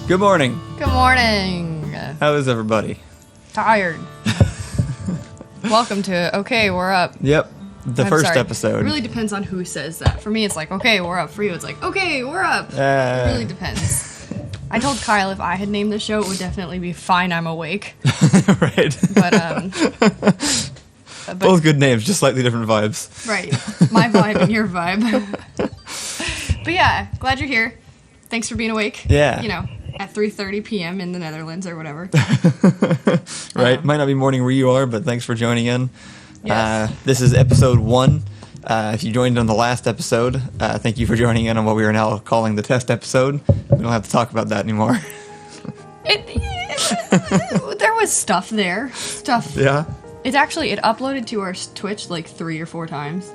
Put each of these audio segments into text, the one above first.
Good morning. Good morning. How is everybody? Tired. Welcome to Okay, We're Up. Yep. The first episode. It really depends on who says that. For me, it's like, okay, we're up. For you, it's like, okay, we're up. It really depends. I told Kyle if I had named the show, it would definitely be Fine, I'm Awake. Right. But both good names, just slightly different vibes. Right. My vibe and your vibe. But yeah, glad you're here. Thanks for being awake. Yeah. You know, at 3:30 p.m. in the Netherlands or whatever. Right. Might not be morning where you are, but thanks for joining in. Yes. This is episode 1. If you joined on the last episode, thank you for joining in on what we are now calling the test episode. We don't have to talk about that anymore. There was stuff there. Yeah? It uploaded to our Twitch like 3 or 4 times.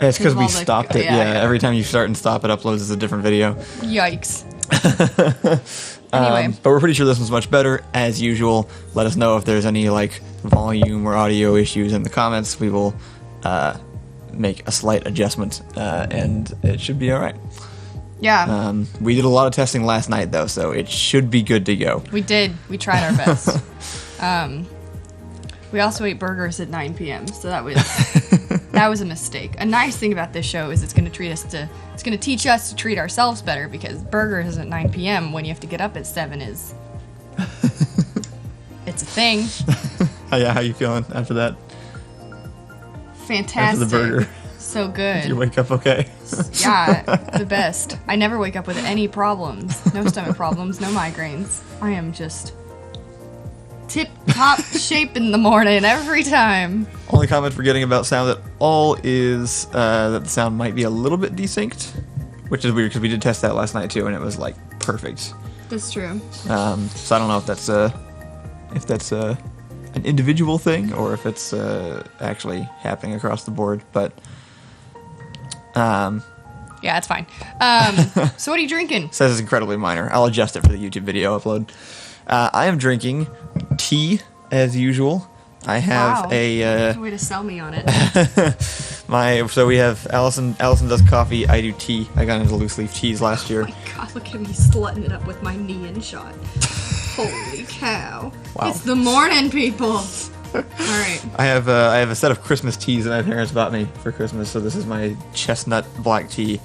It's because we stopped it. Yeah, every time you start and stop, it uploads as a different video. Yikes. Anyway. But we're pretty sure this one's much better, as usual. Let us know if there's any like volume or audio issues in the comments. We will make a slight adjustment, and it should be all right. Yeah. We did a lot of testing last night, though, so it should be good to go. We did. We tried our best. We also ate burgers at 9 p.m., so that was a mistake. A nice thing about this show is it's going to teach us to treat ourselves better, because burgers at 9 p.m. when you have to get up at 7 is it's a thing. How you feeling after that? Fantastic. After the burger. So good. Did you wake up okay? Yeah, the best. I never wake up with any problems. No stomach problems, no migraines. I am just tip-top shape in the morning every time. Only comment forgetting about sound at all is that the sound might be a little bit desynced, which is weird because we did test that last night too, and it was like perfect. That's true. So I don't know if that's an individual thing or if it's actually happening across the board, but yeah, it's fine. So what are you drinking? Says it's incredibly minor. I'll adjust it for the YouTube video upload. I am drinking tea as usual. I have a way to sell me on it. So we have Allison does coffee, I do tea. I got into loose leaf teas last year. Oh my god, look at me slutting it up with my Neon shot. Holy cow. Wow. It's the morning, people. Alright. I have a set of Christmas teas that my parents bought me for Christmas, so this is my chestnut black tea.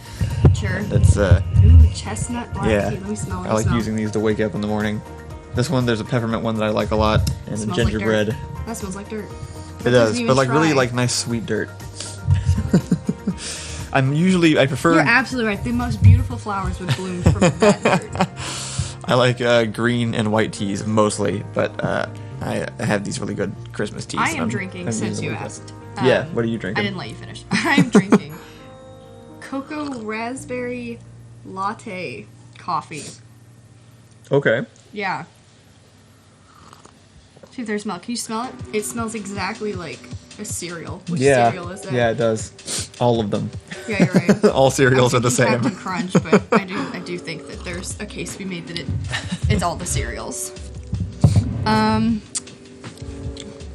Sure. It's ooh, chestnut black tea. Let me smell it. I like using these to wake up in the morning. This one, there's a peppermint one that I like a lot, and a gingerbread. Like that smells like dirt. It does, but like really like nice sweet dirt. I prefer... You're absolutely right. The most beautiful flowers would bloom from that dirt. I like green and white teas mostly, but I have these really good Christmas teas. I am drinking, since you asked. Yeah, what are you drinking? I didn't let you finish. I'm drinking cocoa raspberry latte coffee. Okay. Yeah. See if there's smell. Can you smell it? It smells exactly like a cereal. Which cereal is that? Yeah, it does. All of them. Yeah, you're right. All cereals are the same. Captain Crunch, but I do think that there's a case to be made that it's all the cereals.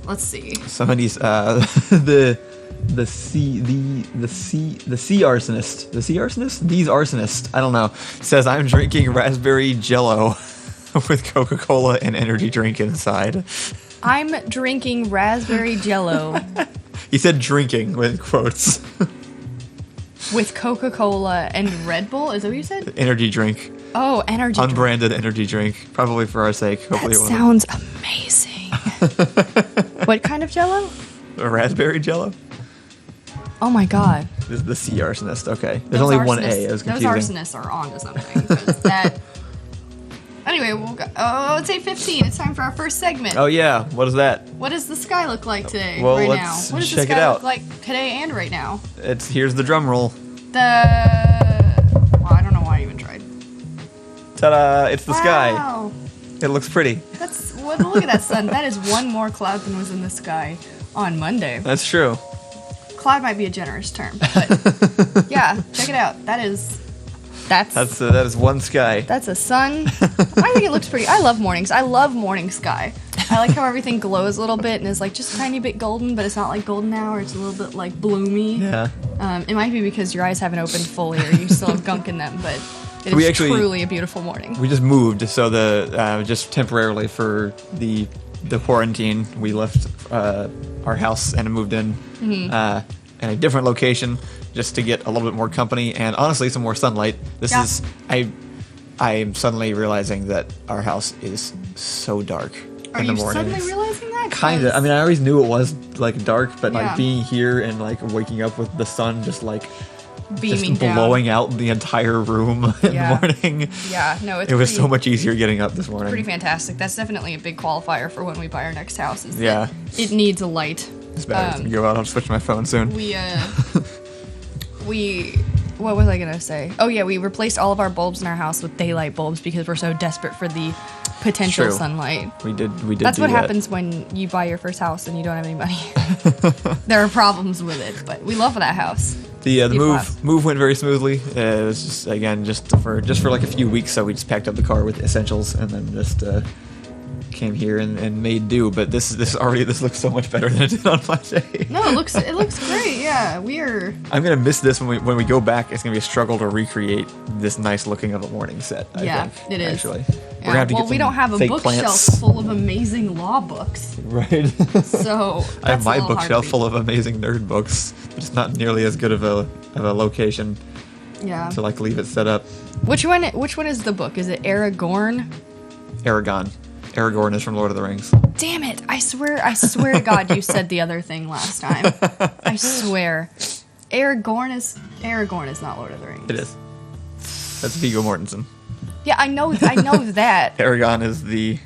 Let's see. Some of these the sea arsonist, these arsonists, I don't know, says I'm drinking raspberry jello with Coca-Cola and energy drink inside. I'm drinking raspberry jello. He said drinking with quotes. With Coca-Cola and Red Bull? Is that what you said? Energy drink. Oh, energy drink. Unbranded energy drink. Probably for our sake. Hopefully that sounds amazing. What kind of jello? A raspberry jello? Oh my god. This is the sea arsonist. Okay. There's only one A. It was confusing. Those arsonists are onto something. That... Anyway, we'll go. Oh, it's 8:15. It's time for our first segment. Oh yeah, what is that? What does the sky look like today? Well, right let's now? What does check the it sky out. look like today and right now? Here's the drum roll. Well, I don't know why I even tried. Ta-da! It's the sky. Wow. It looks pretty. Look at that sun. That is one more cloud than was in the sky on Monday. That's true. Cloud might be a generous term, but yeah, check it out. That is one sky. That's a sun. I think it looks pretty. I love mornings. I love morning sky. I like how everything glows a little bit and is like just a tiny bit golden, but it's not like golden now, or it's a little bit like bloomy. Yeah. It might be because your eyes haven't opened fully, or you still have gunk in them, but it is truly a beautiful morning. We just moved, so just temporarily for the quarantine, we left our house and moved in in a different location just to get a little bit more company and honestly some more sunlight. I'm suddenly realizing that our house is so dark in the morning. Are you suddenly realizing that? Kind of. I mean, I always knew it was like dark, but like being here and like waking up with the sun just like beaming just blowing out the entire room in the morning. Yeah, no, it was so much easier getting up this morning. Pretty fantastic. That's definitely a big qualifier for when we buy our next house. Is that it needs a light. It's better to go out. I'll switch my phone soon. What was I gonna say? Oh yeah, we replaced all of our bulbs in our house with daylight bulbs because we're so desperate for the potential sunlight. We did. That's what happens when you buy your first house and you don't have any money. There are problems with it, but we love that house. The move went very smoothly. It was just for like a few weeks, so we just packed up the car with essentials and then just came here and made do. But this looks so much better than it did on my day. No, it looks great. Yeah, I'm gonna miss this when we go back. It's gonna be a struggle to recreate this nice looking of a morning set. I think, it is. Actually, we're gonna have to get we don't have a bookshelf full of amazing law books. Right. So I have my bookshelf full of amazing nerd books, but it's not nearly as good of a location. Yeah. To like leave it set up. Which one is the book? Is it Aragorn? Aragon. Aragorn is from Lord of the Rings. Damn it! I swear to God, you said the other thing last time. I swear. Aragorn is not Lord of the Rings. It is. That's Viggo Mortensen. Yeah, I know that. Aragon is the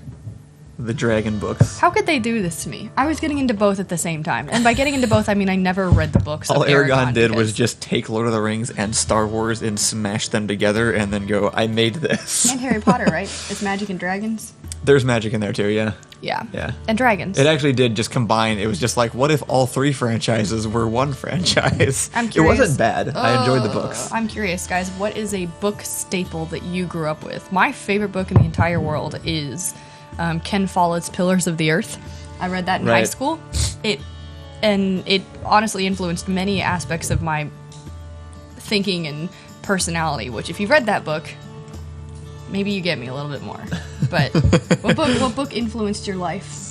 dragon books. How could they do this to me? I was getting into both at the same time. And by getting into both, I mean I never read the books. All Aragon did was just take Lord of the Rings and Star Wars and smash them together and then go, I made this. And Harry Potter, right? It's magic and dragons? There's magic in there too, yeah. Yeah. And dragons. It actually did just combine. It was just like, what if all three franchises were one franchise? I'm curious. It wasn't bad. I enjoyed the books. I'm curious, guys. What is a book staple that you grew up with? My favorite book in the entire world is Ken Follett's Pillars of the Earth. I read that in high school. It honestly influenced many aspects of my thinking and personality, which if you've read that book, maybe you get me a little bit more. But what book influenced your life?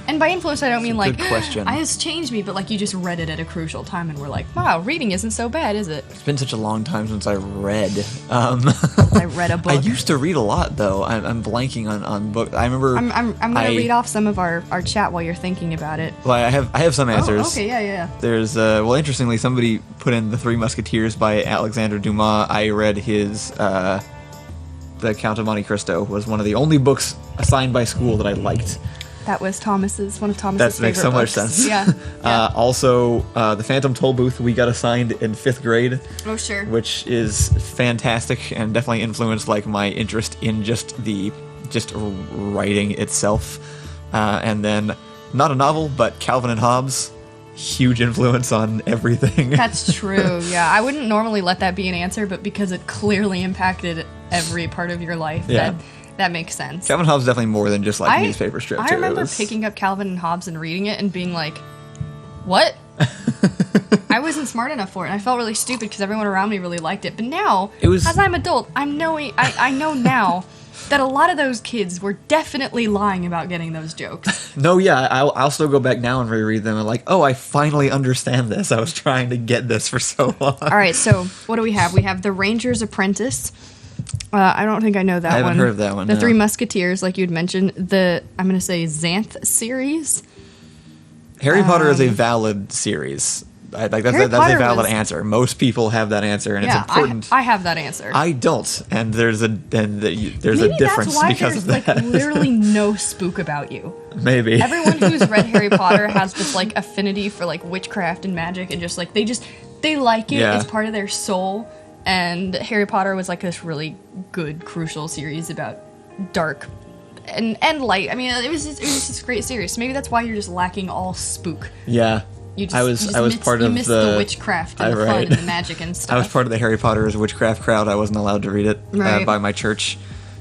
And by influence, I don't mean like, good question. It's changed me, but like you just read it at a crucial time and we're like, wow, reading isn't so bad, is it? It's been such a long time since I read. I read a book. I used to read a lot, though. I'm blanking on books. I remember... I'm going to read off some of our chat while you're thinking about it. Well, I have some answers. Oh, okay, yeah. There's, interestingly, somebody put in The Three Musketeers by Alexandre Dumas. I read his... The Count of Monte Cristo was one of the only books assigned by school that I liked. That was one of Thomas's favorite books. That makes so much sense. Yeah. Also, The Phantom Tollbooth we got assigned in 5th grade. Oh, sure. Which is fantastic and definitely influenced like my interest in just writing itself. And then, not a novel, but Calvin and Hobbes. Huge influence on everything. That's true, yeah. I wouldn't normally let that be an answer, but because it clearly impacted every part of your life, that makes sense. Calvin and Hobbes definitely more than just like newspaper strip. I remember picking up Calvin and Hobbes and reading it and being like, what? I wasn't smart enough for it, and I felt really stupid because everyone around me really liked it. But now, as I'm adult, I know now that a lot of those kids were definitely lying about getting those jokes. No, yeah, I'll still go back now and reread them and like, oh, I finally understand this. I was trying to get this for so long. All right, so what do we have? We have The Ranger's Apprentice. I don't think I know that one. I haven't heard of that one. The Three Musketeers, like you'd mentioned. I'm going to say Xanth series. Harry Potter is a valid series. That's a valid answer. Most people have that answer, and it's important. I have that answer. I don't, and there's a difference because of that. There's like literally no spook about you. Maybe everyone who's read Harry Potter has this like affinity for like witchcraft and magic, and just like they like it. It's part of their soul. And Harry Potter was like this really good, crucial series about dark and light. I mean, it was just this great series. So maybe that's why you're just lacking all spook. Yeah. I was part of the witchcraft and the fun and the magic and stuff. I was part of the Harry Potter's witchcraft crowd. I wasn't allowed to read it by my church.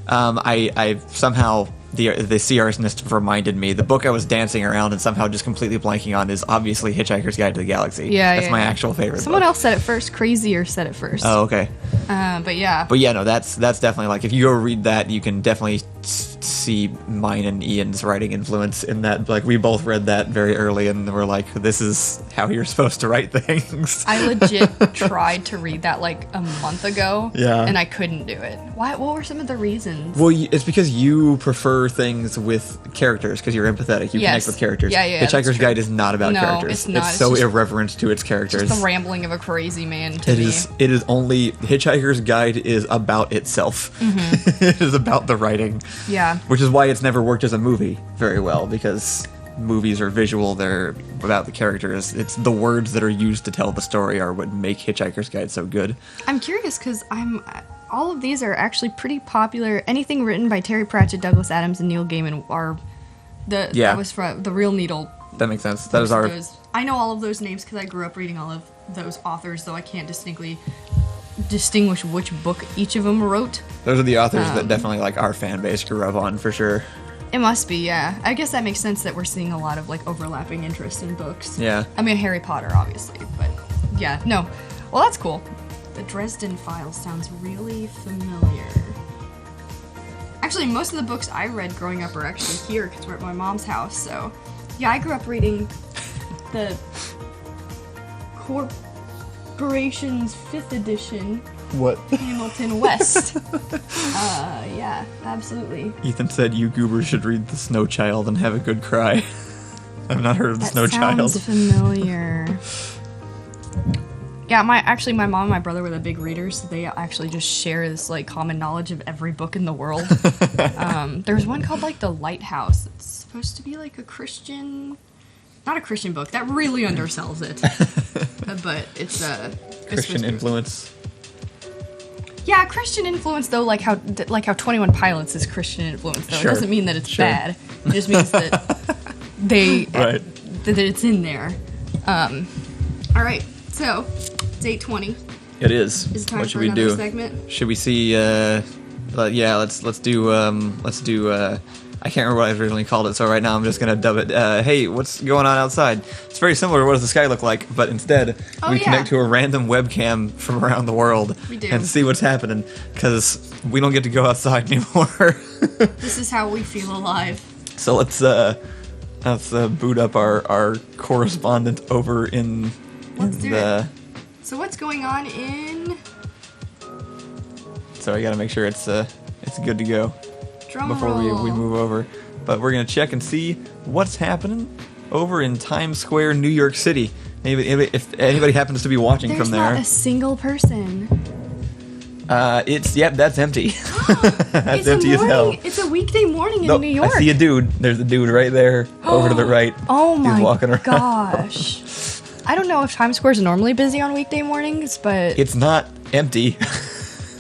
I somehow the Sea Arsonist reminded me. The book I was dancing around and somehow just completely blanking on is obviously Hitchhiker's Guide to the Galaxy. Yeah, that's my actual favorite. Someone book. else said it first. Crazier said it first. Oh, okay. But yeah. But yeah, no, that's definitely like if you go read that, you can definitely see mine and Ian's writing influence in that. Like we both read that very early, and we're like, this is how you're supposed to write things. I legit tried to read that like a month ago. Yeah. And I couldn't do it. Why? What were some of the reasons? Well, it's because you prefer things with characters because you're empathetic. You connect with characters. Yeah, Hitchhiker's Guide is not about characters. It's not. It's so irreverent to its characters. Just the rambling of a crazy man to me. It is only Hitchhiker's Guide is about itself. It is about the writing. Yeah. Which is why it's never worked as a movie very well, because movies are visual, they're about the characters. It's the words that are used to tell the story are what make Hitchhiker's Guide so good. I'm curious because all of these are actually pretty popular. Anything written by Terry Pratchett, Douglas Adams, and Neil Gaiman are that was from the Real Needle. That makes sense. That is our. I know all of those names because I grew up reading all of those authors, though I can't distinctly distinguish which book each of them wrote. Those are the authors that definitely like our fan base grew up on for sure. It must be, yeah. I guess that makes sense that we're seeing a lot of like overlapping interest in books. Yeah. I mean, Harry Potter, obviously, but yeah, no. Well, that's cool. The Dresden Files sounds really familiar. Actually, most of the books I read growing up are actually here because we're at my mom's house. So, yeah, I grew up reading the Corporation's 5th edition. What? Hamilton West. Yeah, absolutely. Ethan said you goobers should read The Snow Child and have a good cry. I've not heard of The Snow Child. Sounds familiar. Yeah, my mom and my brother were the big readers, so they actually just share this like common knowledge of every book in the world. There's one called like The Lighthouse. It's supposed to be like a Christian, not a Christian book. That really undersells it. But it's a Christian influence. Yeah, Christian influence though, like how 21 Pilots is Christian influence though. Sure. It doesn't mean that it's bad. It just means that they that it's in there. All right, so it's 8:20. It is. Is it time what should for we another do? segment? Should we see? Yeah, let's do. I can't remember what I originally called it, so right now I'm just gonna dub it. Hey, what's going on outside? It's very similar to What Does the Sky Look Like, but instead we connect to a random webcam from around the world and see what's happening, because we don't get to go outside anymore. This is how we feel alive. So let's boot up our correspondent over in. Let's do it. So what's going on in? So I gotta make sure it's good to go. Before we move over. But we're going to check and see what's happening over in Times Square, New York City. Maybe if anybody happens to be watching from there. There's not a single person. That's empty. That's empty as hell. It's a weekday morning in New York. I see a dude. There's a dude right there over to the right. Oh my He's walking around. gosh. I don't know if Times Square is normally busy on weekday mornings, but... It's not empty.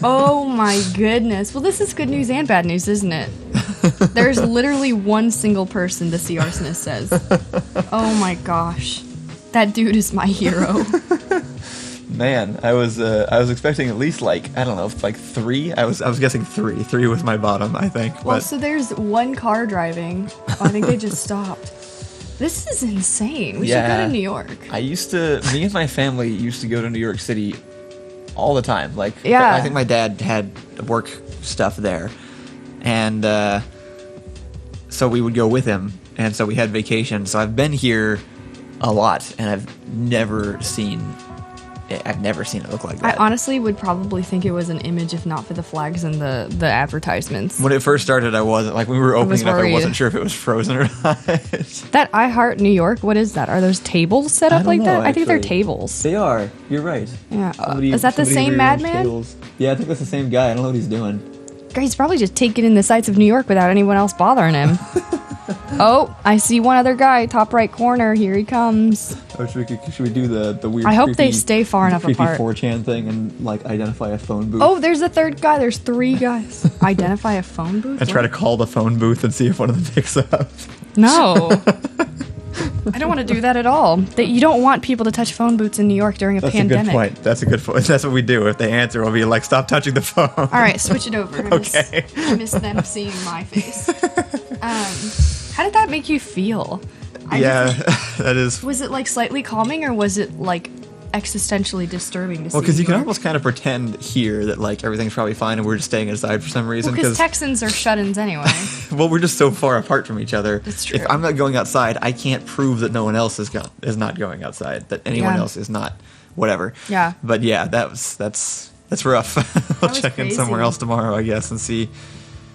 Oh my goodness. Well, this is good news and bad news, isn't it? There's literally one single person, the Sea Arsonist says. Oh my gosh. That dude is my hero. Man, I was expecting at least like, I don't know, like 3. I was guessing 3. 3 was my bottom, I think. Well, so there's one car driving. Oh, I think they just stopped. This is insane. We should go to New York. Me and my family used to go to New York City all the time. Like, yeah. I think my dad had work stuff there, and so we would go with him, and so we had vacation. So I've been here a lot, and I've never seen it look like that. I honestly would probably think it was an image if not for the flags and the advertisements. When it first started, I wasn't, like, when we were opening it up, I wasn't sure if it was frozen or not. That I Heart New York, what is that? Are those tables set up like that? Actually. I think they're tables. They are. You're right. Yeah. Is that the same madman? Yeah, I think that's the same guy. I don't know what he's doing. He's probably just taking in the sights of New York without anyone else bothering him. Oh, I see one other guy, top right corner. Here he comes. Oh, should we do the weird? I hope they stay far enough apart. 4chan thing and like identify a phone booth. Oh, there's a third guy. There's 3 guys. Identify a phone booth. I try to call the phone booth and see if one of them picks up. No. I don't want to do that at all. You don't want people to touch phone booths in New York during a pandemic. That's a good point. That's what we do. If they answer, we'll be like, stop touching the phone. All right, switch it over. Okay. I miss them seeing my face. How did that make you feel? That is. Was it like slightly calming, or was it like existentially disturbing to see? Well, because you New can York? almost kind of pretend here that like everything's probably fine and we're just staying inside for some reason. Because Texans are shut-ins anyway. Well, we're just so far apart from each other. That's true. If I'm not going outside, I can't prove that no one else is not going outside. That anyone Yeah. else is not. Whatever. Yeah. But yeah, that's rough. I'll was check in crazy. somewhere else tomorrow, I guess, and see.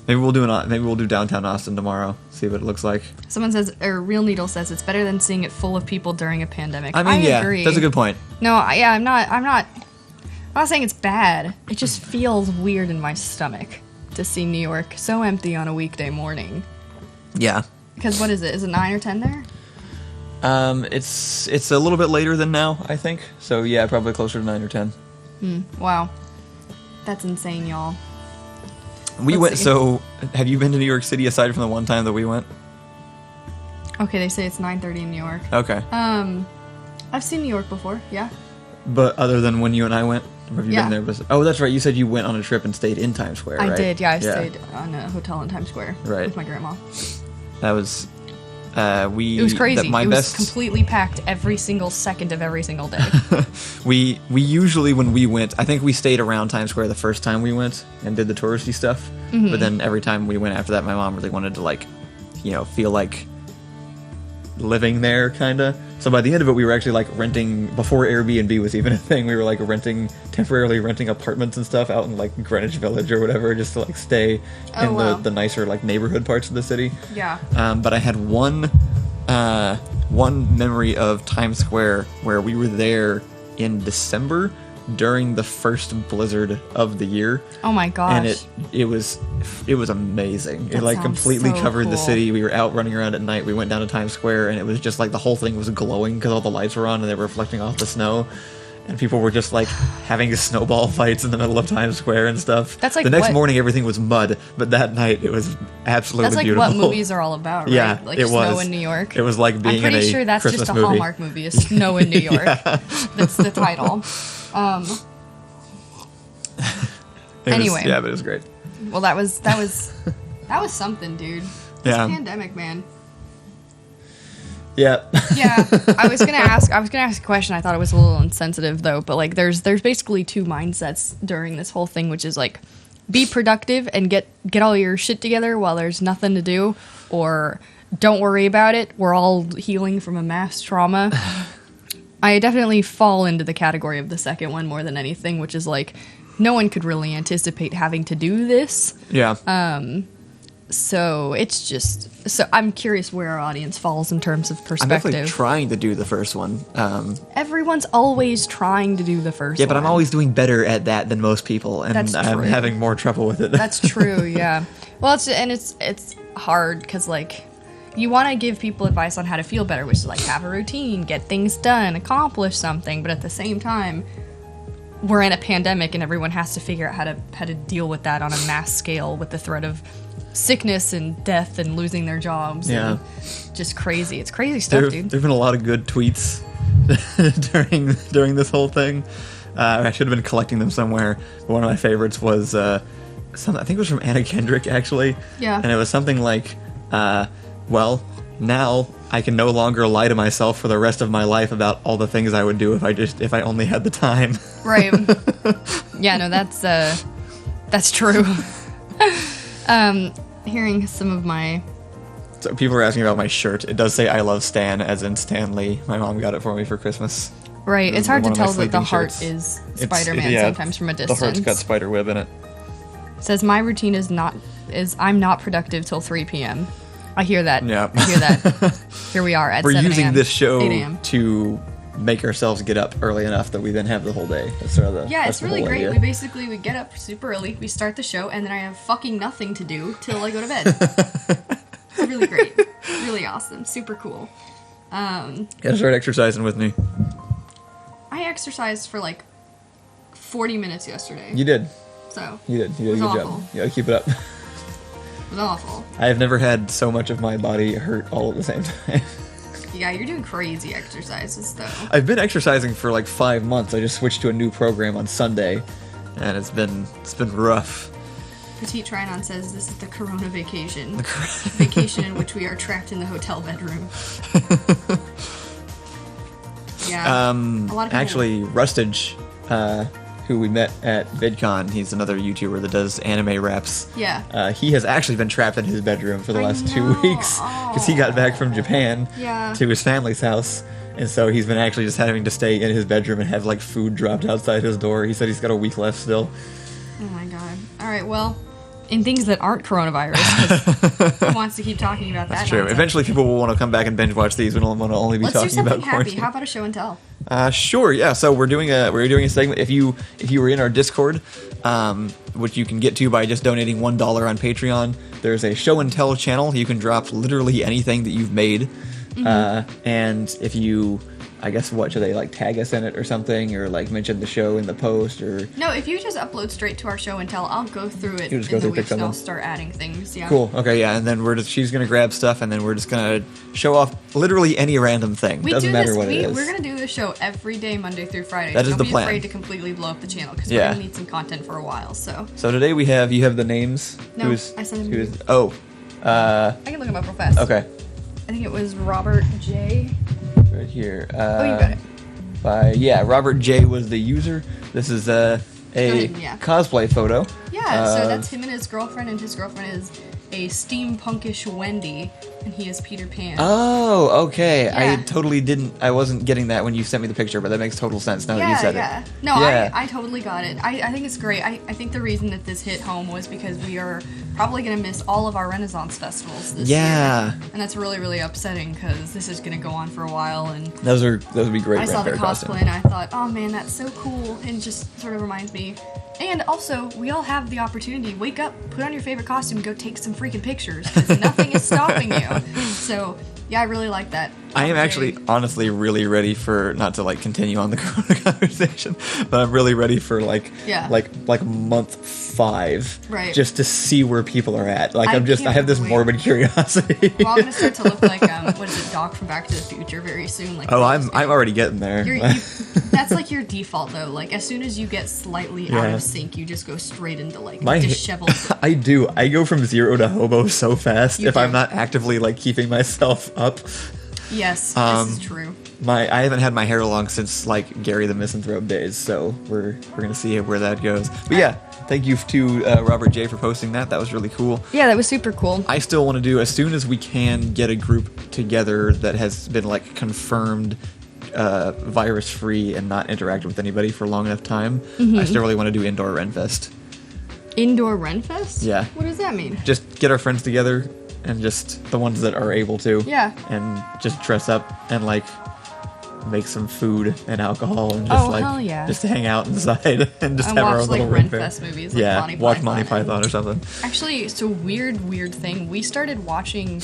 Maybe we'll do downtown Austin tomorrow. See what it looks like. Someone says, or Real Needle says, it's better than seeing it full of people during a pandemic. I mean, yeah, agree. that's a good point. No, I'm not saying it's bad. It just feels weird in my stomach to see New York so empty on a weekday morning. Yeah. Because what is it? Is it 9 or 10 there? It's a little bit later than now, I think. So yeah, probably closer to 9 or 10. Wow. That's insane, y'all. We Let's went. see. So, have you been to New York City aside from the one time that we went? Okay, they say it's 9:30 in New York. Okay. I've seen New York before, yeah. But other than when you and I went, have you Yeah. been there? Oh, that's right. You said you went on a trip and stayed in Times Square, right? I did, yeah. I stayed on a hotel in Times Square Right. with my grandma. That was. It was crazy. My It was best. completely packed every single second of every single day. We usually when we went, I think we stayed around Times Square the first time we went and did the touristy stuff. Mm-hmm. But then every time we went after that, my mom really wanted to like, feel like living there, kind of. So by the end of it, we were actually like renting before Airbnb was even a thing. We were like temporarily renting apartments and stuff out in like Greenwich Village or whatever, just to like stay in wow. the nicer like neighborhood parts of the city. Yeah. But I had one memory of Times Square where we were there in December during the first blizzard of the year. Oh my gosh. And it was amazing. That It like sounds completely so covered the cool. city. We were out running around at night. We went down to Times Square and it was just like the whole thing was glowing because all the lights were on and they were reflecting off the snow. And people were just like having snowball fights in the middle of Times Square and stuff. That's like the next what- morning everything was mud, but that night it was absolutely That's like beautiful. what movies are all about, right? Yeah, like it Snow was. in New York. It was like being I'm pretty in a sure that's Christmas just a movie. Hallmark movie, is Snow in New York. That's the title. Anyway. Yeah, but it was great. Well, that was something, dude. This Yeah. pandemic, man. Yeah. Yeah, I was gonna ask a question. I thought it was a little insensitive though, but like, there's basically two mindsets during this whole thing, which is like, be productive and get all your shit together while there's nothing to do, or don't worry about it. We're all healing from a mass trauma. I definitely fall into the category of the second one more than anything, which is like, no one could really anticipate having to do this. Yeah. So it's just, so I'm curious where our audience falls in terms of I'm perspective. definitely trying to do the first one. Everyone's always trying to do the first Yeah, but one. I'm always doing better at that than most people, and That's I'm true. having more trouble with it. That's true, yeah. Well, it's hard because like, you want to give people advice on how to feel better, which is like, have a routine, get things done, accomplish something, but at the same time, we're in a pandemic and everyone has to figure out how to deal with that on a mass scale with the threat of sickness and death and losing their jobs. Yeah. And just crazy. It's crazy stuff, There dude. have been a lot of good tweets during this whole thing. I should have been collecting them somewhere. But one of my favorites was I think it was from Anna Kendrick, actually. Yeah. And it was something like, well, now I can no longer lie to myself for the rest of my life about all the things I would do if I only had the time. Right. Yeah, no, that's true. Hearing some of my... So people were asking about my shirt. It does say "I love Stan," as in Stan Lee. My mom got it for me for Christmas. Right, it's hard to One of my tell that the sleeping heart shirts. is It's- Spider-Man yeah, sometimes from a distance. The heart's got spider web in it. Says my routine is I'm not productive till 3 p.m. I hear that. Yeah. I hear that. Here we are at We're 7 using a.m., this show 8 a.m. to make ourselves get up early enough that we then have the whole day. That's sort of the, Yeah, that's it's the really whole great. idea. We get up super early, we start the show, and then I have fucking nothing to do till I go to bed. It's really great. Really awesome. Super cool. Gotta start exercising with me. I exercised for like 40 minutes yesterday. You did. So, You did. You did a It was good awful. job. You gotta keep it up. it was awful. I have never had so much of my body hurt all at the same time. Yeah, you're doing crazy exercises, though. I've been exercising for like 5 months. I just switched to a new program on Sunday, and it's been rough. Petite Trinon says this is the Corona vacation. Vacation in which we are trapped in the hotel bedroom. Yeah. A lot of actually, Rustage, who we met at VidCon, he's another YouTuber that does anime raps. Yeah. He has actually been trapped in his bedroom for the last 2 weeks because he got back from Japan to his family's house. And so he's been actually just having to stay in his bedroom and have like food dropped outside his door. He said he's got a week left still. Oh my god. All right, well, in things that aren't coronavirus, 'cause he wants to keep talking about that. That's true. nonsense. Eventually people will want to come back and binge watch these. We don't want to only be Let's do talking about something happy. quarantine. How about a show and tell? Sure, yeah. So we're doing a segment. If you were in our Discord, which you can get to by just donating $1 on Patreon, there's a show and tell channel. You can drop literally anything that you've made, and if you, I guess, what should they like tag us in it or something, or like mention the show in the post, or No, if you just upload straight to our show and tell, I'll go through it You in just go the through, pick weeks and I'll something. start adding things. Yeah. Cool. Okay, yeah, and then she's gonna grab stuff, and then we're just gonna show off literally any random thing. We Doesn't do matter this. what it is. We're gonna do this show every day, Monday through Friday. That is Don't the be plan. afraid to completely blow up the channel because Yeah. we're gonna need some content for a while. So So today you have the names. No, I sent them to you. I I can look them up real fast. okay, I think it was RobertJay. right here. Oh, you got it. Robert J was the user. This is a Yeah. cosplay photo. Yeah, so that's him and his girlfriend, and his girlfriend is a steampunkish Wendy, and he is Peter Pan. Oh, okay. Yeah. I wasn't getting that when you sent me the picture, but that makes total sense now that you said it. No, Yeah. I totally got it. I think it's great. I think the reason that this hit home was because we are probably going to miss all of our Renaissance festivals this Yeah. year. And that's really, really upsetting because this is going to go on for a while. And Those would be great. I saw the Ren Fair costume. cosplay and I thought, oh man, that's so cool. And it just sort of reminds me. And also, we all have the opportunity. Wake up, put on your favorite costume, go take some freaking pictures because nothing is stopping you. So, yeah, I really like that. I am Okay. actually honestly really ready for, not to like continue on the Corona conversation, but I'm really ready for like month 5, Right. just to see where people are at. Like I I have this can't wait. morbid curiosity. Well, I'm gonna start to look like what is it, Doc from Back to the Future very soon. Like, Oh, I'm already getting there. that's like your default though. Like as soon as you get slightly out Yeah. of sync, you just go straight into like My disheveled. I do. I go from 0 to hobo so fast You if do. I'm not actively like keeping myself up. Yes, this is true. I haven't had my hair long since like Gary the Misanthrope days, so we're gonna see where that goes. But yeah, thank you to Robert J for posting that. That was really cool. Yeah, that was super cool. I still want to do, as soon as we can, get a group together that has been like confirmed virus free and not interacted with anybody for a long enough time. I still really want to do indoor Renfest. Indoor Renfest? Yeah. What does that mean? Just get our friends together and just the ones that are able to. Yeah. And just dress up and like make some food and alcohol and just hell yeah. just hang out inside and just And have our watch own like little Ren Fair. Renfest movies, like Yeah, Monty watch Monty Python. Python or something. Actually, it's a weird thing. We started watching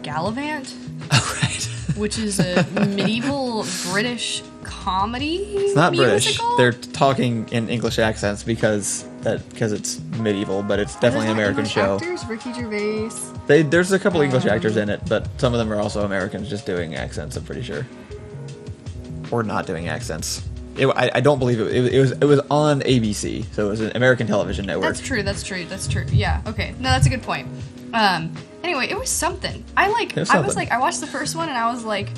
Gallivant, Oh right. which is a medieval British comedy. It's not British. musical? They're talking in English accents because it's medieval, but it's definitely an There's American English show. Actors, Ricky Gervais. There's a couple English actors in it, but some of them are also Americans just doing accents, I'm pretty sure. Or not doing accents. I don't believe it was on ABC, so it was an American television network. That's true. Yeah, okay. No, that's a good point. Anyway, it was something. I watched the first one and I was like,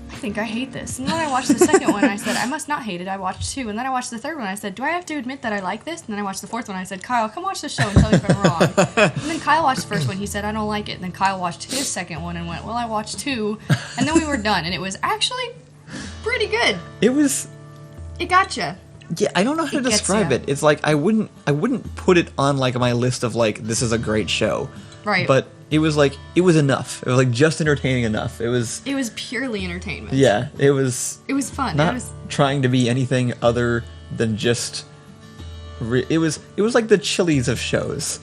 I think I hate this. And then I watched the second one and I said, I must not hate it. I watched 2. And then I watched the third one and I said, do I have to admit that I like this? And then I watched the fourth one and I said, Kyle, come watch the show and tell me if I'm wrong. And then Kyle watched the first one. He said, I don't like it. And then Kyle watched his second one and went, well, I watched 2. And then we were done. And it was actually pretty good. It gotcha. Yeah, I don't know how to It gets describe ya. it. It's like I wouldn't put it on like my list of like this is a great show. Right. But it was enough. It was like just entertaining enough. It was purely entertainment. yeah, it was It was fun. not trying to be anything other than just it was like the Chili's of shows.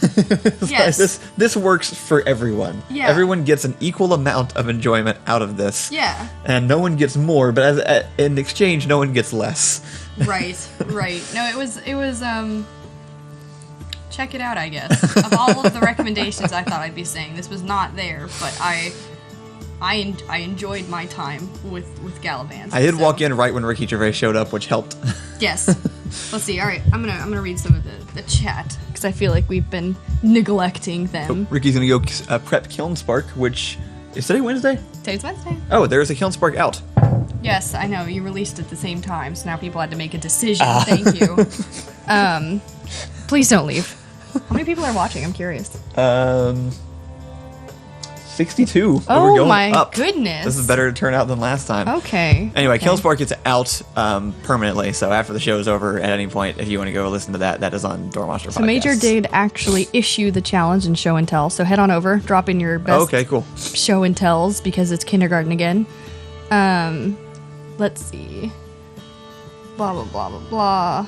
It's Yes. like this works for everyone. Yeah. Everyone gets an equal amount of enjoyment out of this. Yeah. And no one gets more, but in exchange, no one gets less. Right. No, it was check it out, I guess. Of all of the recommendations I thought I'd be saying, this was not there, but I enjoyed my time with Gallivant. I did walk in right when Ricky Gervais showed up, which helped. Yes. Let's see. All right, I'm gonna read some of the chat because I feel like we've been neglecting them. Ricky's gonna go prep Kiln Spark, which is today Wednesday. Today's Wednesday. Oh, there is a Kiln Spark out. Yes, I know. You released at the same time, so now people had to make a decision. Thank you. Please don't leave. How many people are watching? I'm curious. 62. Oh, we're going my up. goodness. This is better turnout than last time. Okay. Anyway, okay. Kiln Spark gets out permanently, so after the show is over, at any point, if you want to go listen to that, that is on Door Monster Podcast. So Major did actually issue the challenge and show and tell, so head on over, drop in your best cool. show and tells, because it's kindergarten again. Let's see. Blah, blah, blah, blah, blah.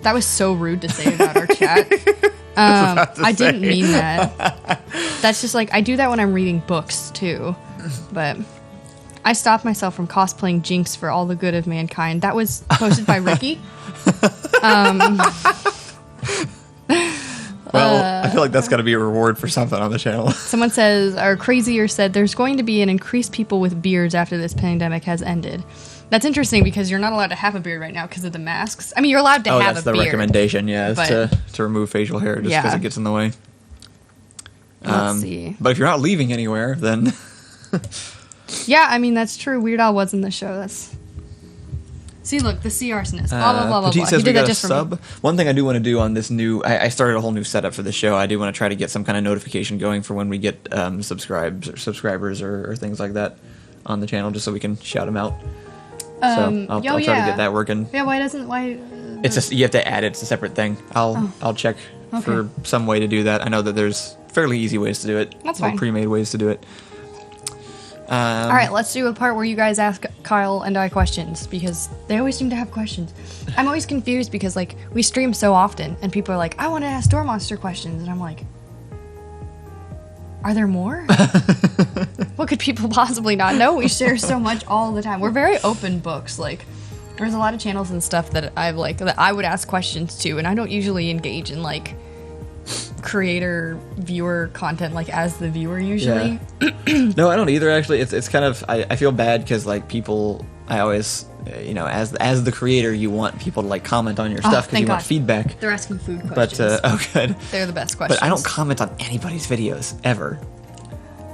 That was so rude to say about our chat. I didn't mean that. That's just like, I do that when I'm reading books too. But I stopped myself from cosplaying Jinx for all the good of mankind. That was posted by Ricky. Well, I feel like that's got to be a reward for something on the channel. Someone says, or Crazier said, there's going to be an increased people with beards after this pandemic has ended. That's interesting because you're not allowed to have a beard right now because of the masks. I mean, you're allowed to have a beard. Oh, that's the recommendation, is to remove facial hair just because it gets in the way. Let's see. But if you're not leaving anywhere, then... Yeah, I mean, that's true. Weird Al was in the show. That's... See, look, the sea arsonist. Blah, blah, blah, blah, Petite blah. says He did we got that a just for sub. me. One thing I do want to do on this new... I started a whole new setup for the show. I do want to try to get some kind of notification going for when we get subscribers or things like that on the channel, just so we can shout them out. So I'll try to get that working. Yeah, why? It's just, you have to add it. It's a separate thing. I'll check for some way to do that. I know that there's fairly easy ways to do it. That's fine. Pre-made ways to do it. All right, let's do a part where you guys ask Kyle and I questions, because they always seem to have questions. I'm always confused because, like, we stream so often, and people are like, I want to ask Door Monster questions, and I'm like, are there more? What could people possibly not know? We share so much all the time. We're very open books. Like, there's a lot of channels and stuff that that I would ask questions to, and I don't usually engage in, like, creator viewer content, like, as the viewer usually. Yeah. No, I don't either, actually. It's kind of, I feel bad because, like, people, I always, as the creator, you want people to, like, comment on your stuff because you want feedback. They're asking food questions. But good. They're the best questions. But I don't comment on anybody's videos ever.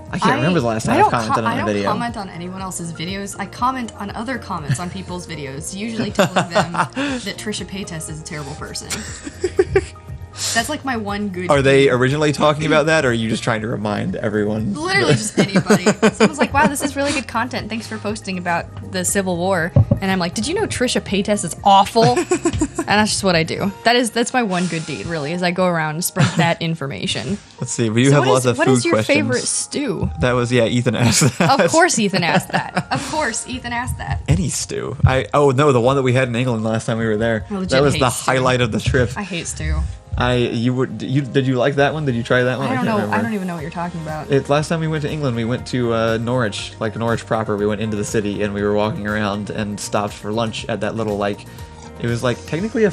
I can't remember the last time I've commented on a video. I don't comment on anyone else's videos. I comment on other comments on people's videos, usually telling them that Trisha Paytas is a terrible person. That's like my one good... Are they originally talking about that, or are you just trying to remind everyone? Literally just anybody. Someone's like, wow, this is really good content. Thanks for posting about the Civil War. And I'm like, did you know Trisha Paytas is awful? And that's just what I do. That's my one good deed, really, is I go around and spread that information. Let's see. We do have lots of food questions. What is your favorite stew? That was, Ethan asked that. Of course Ethan asked that. Of course Ethan asked that. Any stew. No, the one that we had in England last time we were there. That was the highlight of the trip. I hate stew. Did you like that one? Did you try that one? I don't know. I don't even know what you're talking about. Last time we went to England, we went to Norwich, like Norwich proper. We went into the city and we were walking around and stopped for lunch at that little, like, it was like technically I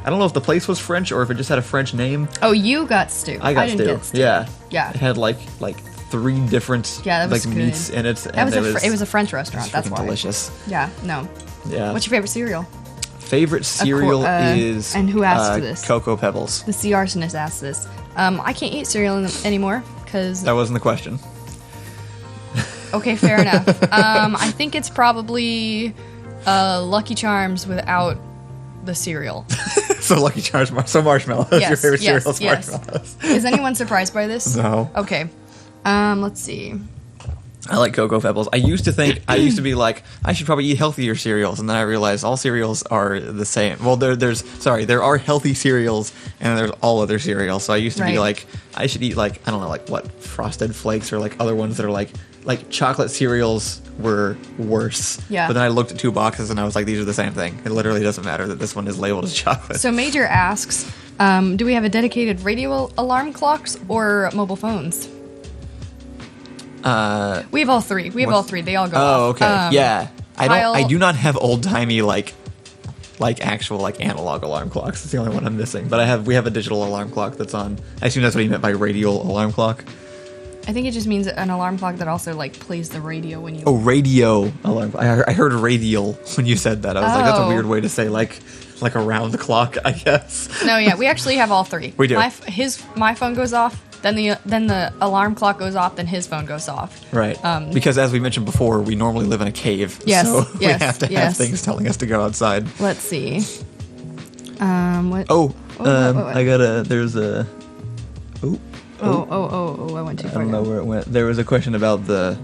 don't know if the place was French or if it just had a French name. Oh, you got stew. I didn't get stew. Yeah. It had like 3 different meats in it. It was a French restaurant. That's why. Delicious. Yeah. No. Yeah. What's your favorite cereal? Favorite cereal is... And who asked this? Cocoa Pebbles. The sea arsonist asked this. I can't eat cereal anymore because... That wasn't the question. Okay, fair enough. I think it's probably Lucky Charms without the cereal. So Lucky Charms, marshmallows. Yes, Your favorite cereal is yes. marshmallows. Is anyone surprised by this? No. Okay. Let's see. I like Cocoa Pebbles. I used to be like, I should probably eat healthier cereals, and then I realized all cereals are the same. Well, there are healthy cereals, and there's all other cereals. So I used to be like, I should eat like, I don't know, like what, Frosted Flakes or like other ones that are like chocolate cereals were worse. Yeah. But then I looked at 2 boxes and I was like, these are the same thing. It literally doesn't matter that this one is labeled as chocolate. So Major asks, do we have a dedicated radio alarm clocks or mobile phones? We have all 3. They all go off. Oh, okay. Yeah. Kyle, I do not have old-timey like actual like analog alarm clocks. It's the only one I'm missing. But we have a digital alarm clock that's on. I assume that's what you meant by radial alarm clock. I think it just means an alarm clock that also like plays the radio when you... Oh, radio alarm clock. I heard radial when you said that. I was like, that's a weird way to say like like around the clock, I guess. No, yeah, we actually have all three. We do. My phone goes off, then the alarm clock goes off, then his phone goes off. Right. Because as we mentioned before, we normally live in a cave. Yes, So we yes, have to have things telling us to go outside. Let's see. What? I got there's a... I went too far. I don't know where it went. There was a question about the...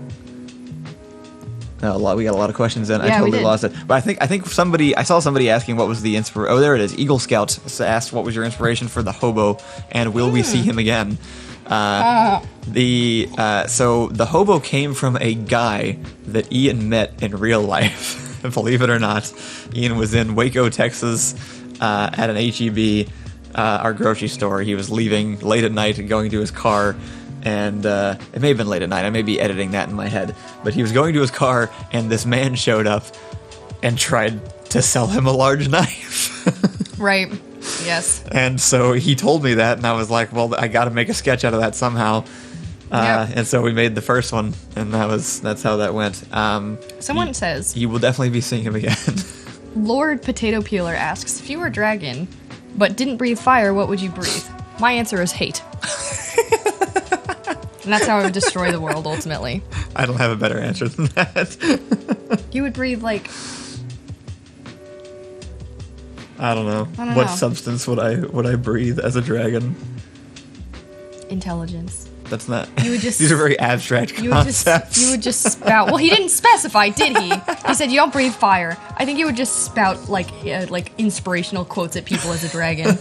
we got a lot of questions in. Yeah, I we totally did. lost it. But I saw somebody asking what was the inspiration. Oh, there it is. Eagle Scout asked what was your inspiration for the hobo, and will we see him again? So the hobo came from a guy that Ian met in real life. Believe it or not, Ian was in Waco, Texas, at an HEB, our grocery store. He was leaving late at night and going to his car. And it may have been late at night. I may be editing that in my head. But he was going to his car, and this man showed up and tried to sell him a large knife. Right. Yes. And so he told me that, and I was like, well, I got to make a sketch out of that somehow. Yep. And so we made the first one, and that's how that went. Someone says, you will definitely be seeing him again. Lord Potato Peeler asks, if you were a dragon but didn't breathe fire, what would you breathe? My answer is hate. And that's how I would destroy the world, ultimately. I don't have a better answer than that. You would breathe, like... I don't know. I don't What know. substance would I breathe as a dragon? Intelligence. That's not... You would just... These are very abstract concepts. You would just spout... Well, he didn't specify, did he? He said you don't breathe fire. I think you would just spout, like inspirational quotes at people as a dragon.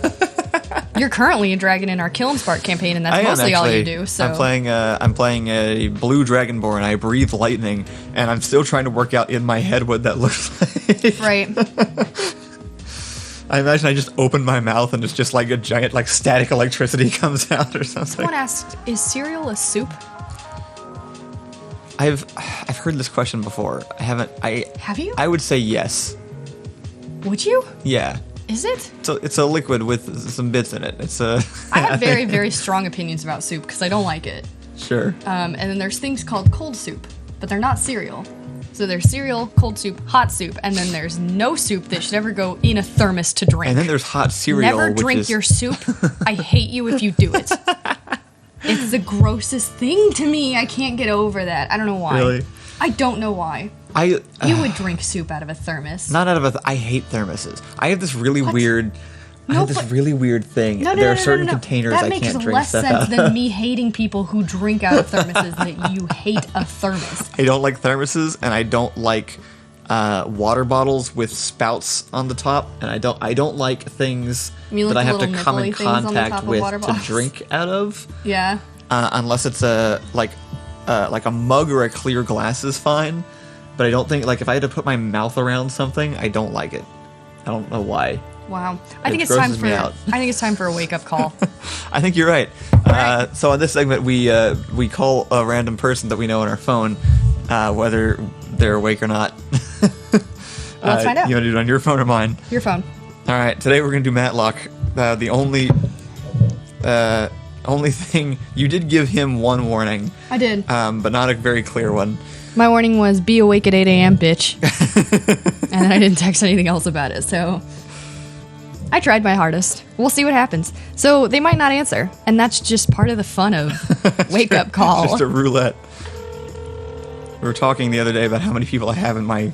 You're currently a dragon in our Kill 'em Spark campaign, and that's mostly all you do. So I'm playing a blue dragonborn. I breathe lightning, and I'm still trying to work out in my head what that looks like. Right. I imagine I just open my mouth and it's just like a giant like static electricity comes out or something. Someone asked, is cereal a soup? I've heard this question before. Have you? I would say yes. Would you? Yeah. Is it? So it's a liquid with some bits in it. It's a. I have very, very strong opinions about soup because I don't like it. Sure. And then there's things called cold soup, but they're not cereal. So there's cereal, cold soup, hot soup, and then there's no soup that should ever go in a thermos to drink. And then there's hot cereal. Never drink your soup. I hate you if you do it. It's the grossest thing to me. I can't get over that. I don't know why. Really? I don't know why. You would drink soup out of a thermos. Not out of I hate thermoses. I have this really weird. I have this really weird thing. There are certain containers I can't drink That stuff makes less out sense than me hating people who drink out of thermoses that you hate a thermos. I don't like thermoses, and I don't like water bottles with spouts on the top, and I don't like things You mean that I like have the to come in little nipply things on the top contact of with water to bottles? drink out of. Yeah. Unless it's like a mug or a clear glass is fine, but I don't think if I had to put my mouth around something, I don't like it. I don't know why. Wow. It I think it's time grosses me out. for a wake up call. I think you're right. Right. So in this segment, we call a random person that we know on our phone, whether they're awake or not. Let's find out. You want to do it on your phone or mine? Your phone. All right. Today we're going to do Matt Locke. The only thing you did give him one warning. I did. But not a very clear one. My warning was be awake at 8 a.m., bitch. And then I didn't text anything else about it, so I tried my hardest. We'll see what happens. So they might not answer, and that's just part of the fun of wake up call. Just a roulette. We were talking the other day about how many people I have in my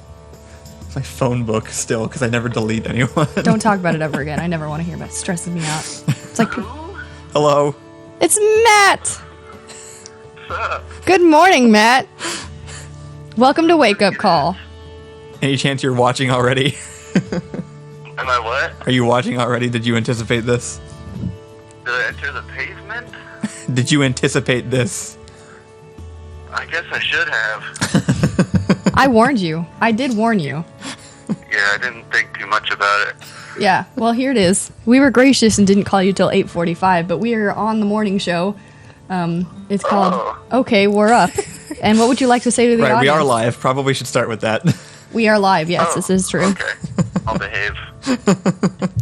phone book still, because I never delete anyone. Don't talk about it ever again. I never want to hear about it. It stresses me out. It's like, Hello. it's Matt. What's up? Good morning, Matt. Welcome to Wake Up Call. Any chance you're watching already? Am I what? Are you watching already? Did you anticipate this? Did I enter the pavement? Did you anticipate this? I guess I should have. I warned you. I did warn you. Yeah, I didn't think too much about it. Yeah, well, here it is. We were gracious and didn't call you till 8:45, but we are on the morning show. It's called Okay, We're Up. And what would you like to say to the Right, audience? we are live. Probably should start with that. We are live, yes, Oh, this is true. Okay, I'll behave.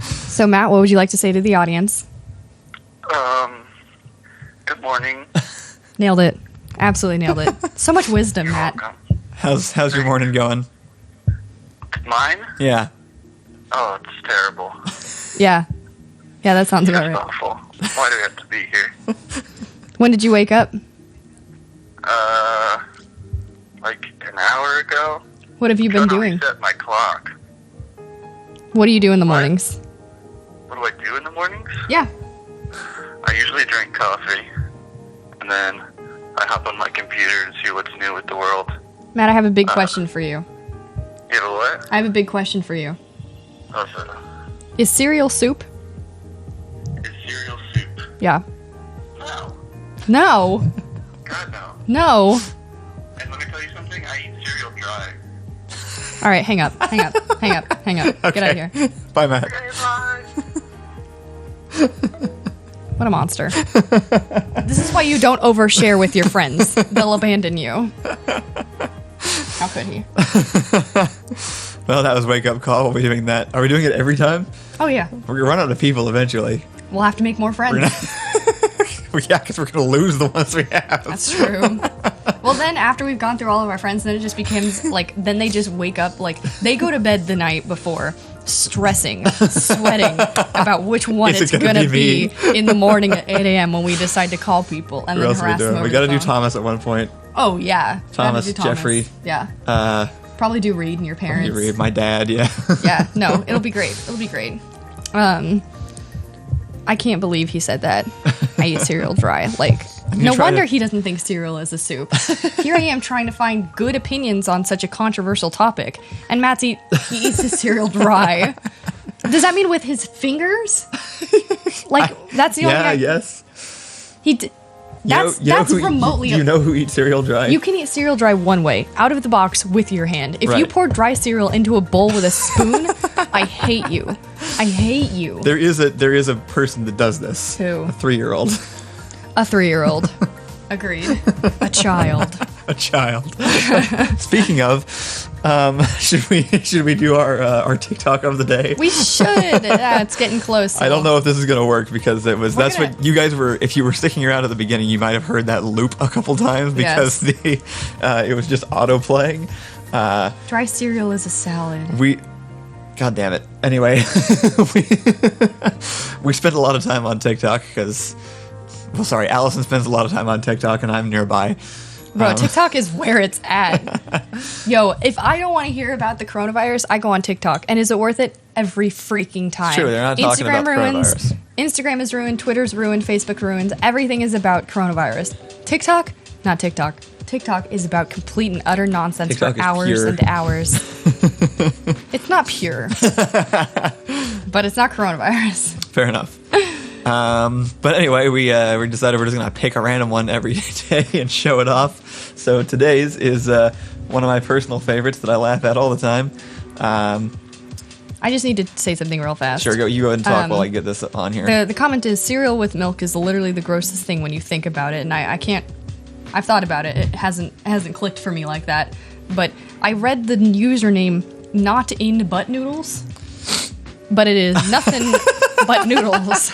So, Matt, what would you like to say to the audience? Good morning. Nailed it. Absolutely nailed it. So much wisdom, Matt. Welcome. How's your morning going? Mine? Yeah. Oh, it's terrible. Yeah. Yeah, that sounds about It's right. awful. Why do we have to be here? When did you wake up? Like an hour ago. What have you been Trying to doing? reset my clock. What do you do in the What? mornings? What do I do in the mornings? Yeah. I usually drink coffee, and then I hop on my computer and see what's new with the world. Matt, I have a big question for you. You know what? I have a big question for you. What's that? Is cereal soup? Is cereal soup? Yeah. No. No. God, no. No. And let me tell you something, I eat cereal dry. All right, hang up. Hang up. Hang up. Hang up. Get out of here. Bye, Matt. Okay, bye. What a monster. This is why you don't overshare with your friends. They'll abandon you. How could he? Well, that was wake up call. We'll be doing that. Are we doing it every time? Oh, yeah. We're gonna run out of people eventually. We'll have to make more friends. Yeah, because we're gonna lose the ones we have. That's true. Well, then after we've gone through all of our friends, then it just becomes like, then they just wake up, like, they go to bed the night before, stressing, sweating about which one Is it it's gonna gonna be be in the morning at 8 a.m. when we decide to call people and What then else are we harass them doing? over We gotta the do phone. Thomas at one point. Oh, yeah. Gotta Thomas, do Jeffrey. Yeah. Probably do Reed and your parents. You read my dad, yeah. Yeah, no, it'll be great. It'll be great. I can't believe he said that. I eat cereal dry. Like, no try wonder to- he doesn't think cereal is a soup. Here I am trying to find good opinions on such a controversial topic, and he eats his cereal dry. Does that mean with his fingers? Like, that's the only Yeah, guy. yes. That's remotely. You know who eats cereal dry? You can eat cereal dry one way, out of the box with your hand. If you Right. pour dry cereal into a bowl with a spoon, I hate you. I hate you. There is a person that does this. Who? A 3-year-old. A 3-year-old. Agreed. A child. A child. Speaking of, should we do our TikTok of the day? We should. Yeah, it's getting close. I don't know if this is gonna work because that's gonna- what you guys were. If you were sticking around at the beginning, you might have heard that loop a couple times because it was just auto playing. Dry cereal is a salad. God damn it. Anyway, we spent a lot of time on TikTok because, well, sorry, Allison spends a lot of time on TikTok and I'm nearby. Bro, TikTok is where it's at. Yo, if I don't want to hear about the coronavirus, I go on TikTok. And is it worth it? Every freaking time. True, they're not talking about the coronavirus. Instagram is ruined, Twitter's ruined, Facebook ruined. Everything is about coronavirus. TikTok? Not TikTok. TikTok is about complete and utter nonsense TikTok for is hours pure. and hours. It's not pure. But it's not coronavirus. Fair enough. But anyway, we decided we're just gonna pick a random one every day and show it off. So today's is one of my personal favorites that I laugh at all the time. I just need to say something real fast. Sure, you go ahead and talk while I get this on here. The comment is cereal with milk is literally the grossest thing when you think about it, and I can't. I've thought about it. It hasn't clicked for me like that. But I read the username not in butt noodles, but it is nothing but noodles.